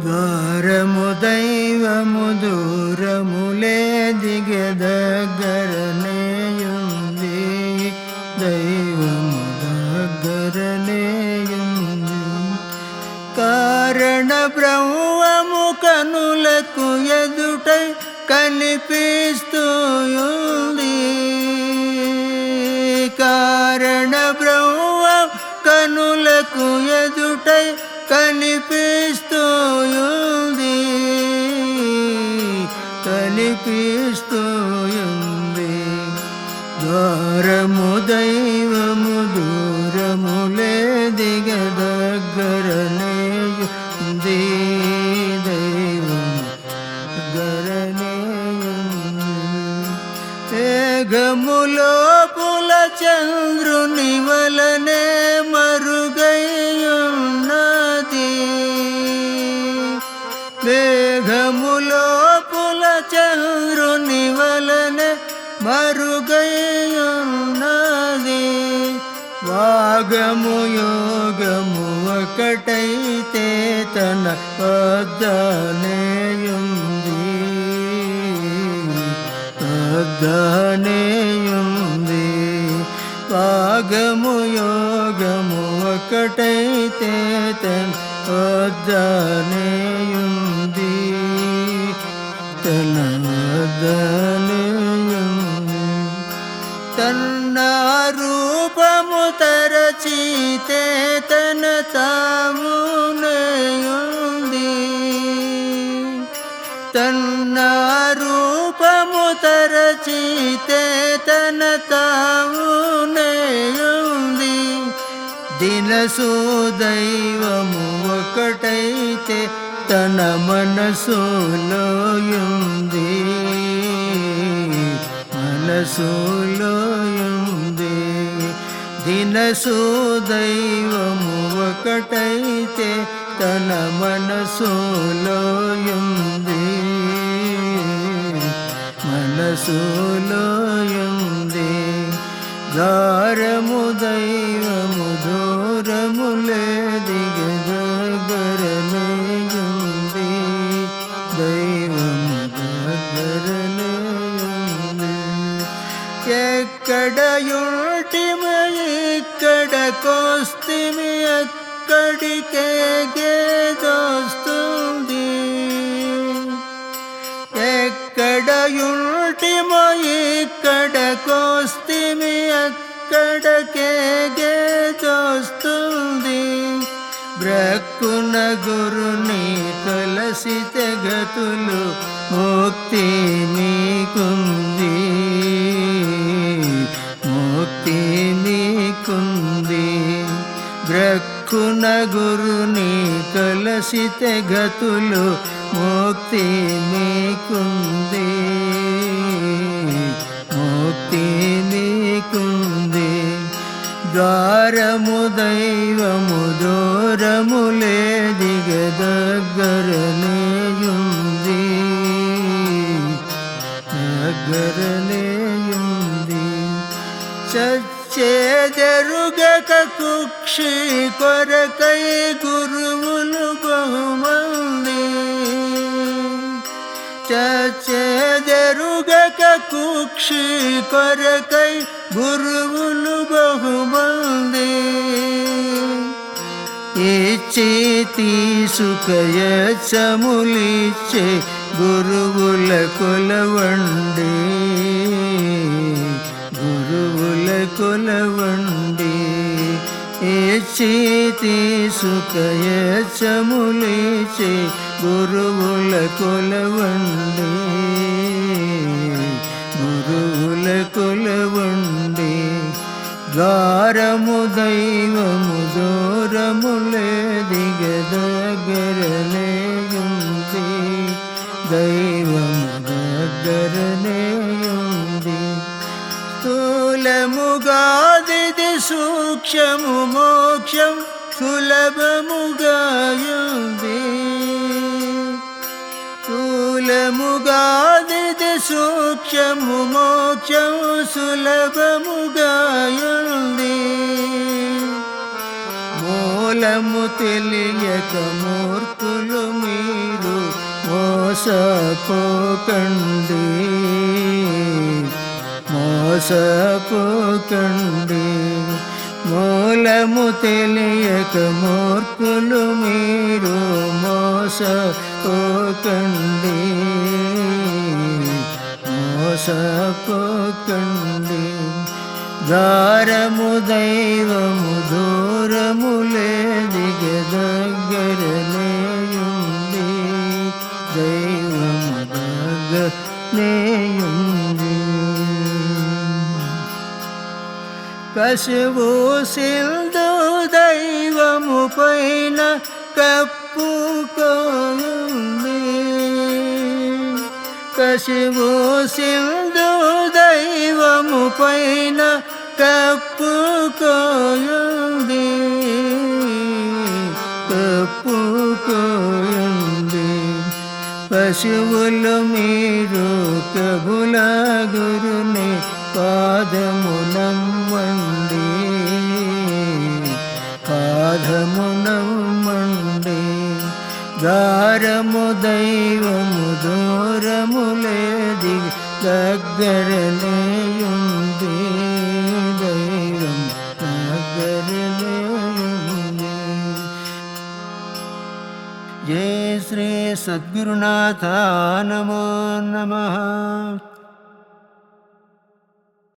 ద్వారము దైవము దూరములే దిగె దగ్గరనేయుంది, దైవము దగ్గరనేయుంది. కారణ బ్రహ్మము కనులకు ఎదుటై కనిపిస్తూయుంది, కారణ బ్రహ్మం కనులకు ఎదుటై కనిపిస్తూయుంది, కనిపిస్తూయుంది. ద్వారము దైవము దూరములే దిగ దగ్గరనేయుంది, దైవము దగ్గరనేయుంది. మేఘములోపుల చంద్రుని వలనే మరుగైయున్నది, మేఘములోపుల చంద్రుని వలనే మరుగైయున్నది. వాగము యోగము ఒకటైతే తన వద్దనేయుంది, వద్దనేయుంది. వాగము యోగము ఒకటైతే తన వద్దనేయుంది, తన వద్దనేయుంది. తన్న రూపము తరచితే తన తామునేయుంది, తన్న రూపము తరచితే తన తామునేయుంది. దినసు దైవము ఒకటైతే తన మనసులోయుంది, మనసులోయుంది. దినసు దైవము ఒకటైతే తన మనసులోయుంది, మనసులోయుంది. ద్వారము దైవము దూరములే దిగ దగ్గరనేయుంది, దైవము దగ్గరనేయుంది. ఎక్కడయుంటిమి ఇక్కడకొస్తిమి, అక్కడికే గేదొస్తుంది. ఎక్కడయుంటిమో ఇక్కడకొస్తిమి, అక్కడికే గేదొస్తుంది. బ్రక్కున గురుని కలసితే గతులు ముక్తి నీకుంది, ముక్తి నీకుంది. బ్రక్కున గురుని కలసితే గతులు ముక్తి నీకుంది, ముక్తి నీకుంది. ద్వారము దైవము దూరములే దిగ దగ్గరనేయుంది, దగ్గరనేయుంది. చచ్చేదెరుగక కుక్షి కొరకై గురువులు బహుమంది, చచ్చేదెరుగక కుక్షి కొరకై గురువులు బహుమంది. ఇచ్చి తీసుకయచ్చములిచ్చే గురువుల కొలవండి, గురువుల కొలవండి. ఇచ్చి తీసుకయచ్చములిచ్చే గురువుల కొలవండి, గురువుల కొలవండి. ద్వారము దైవము దూరములే దిగ దగ్గరనేయుంది, దైవము దగ్గరనేయుంది. స్థూలముగాదిది సూక్ష్మము మోక్షం సులభముగాయుంది, స్థూలముగాదిది సూక్ష్మము మోక్షం సులభముగాయుంది. మూలము తెలియక మూర్ఖులు మీ మోసపోకండి మోసపోకండి మూలము తెలియక మూర్ఖులు మీరు మోసపోకండి మోసపోకండి దారము దైవము దూరము లేదిగ దగ్గరనేయుంది దైవము దగ్గరనేయుంది కసువు సిల్దు దైవము పైన కప్పుకోయుంది కసువు సిల్దు దైవము పైన కప్పుకోయుంది కప్పుకోయుంది పశువులు మీరు కబుల గురుని పాదమునమ్మండి పాదమునమ్మండి దారము దైవము దూరము లేది దగ్గరనేయుంది దైవం దగ్గరనేయుంది జయ శ్రీ సద్గురునాథ నమో నమః.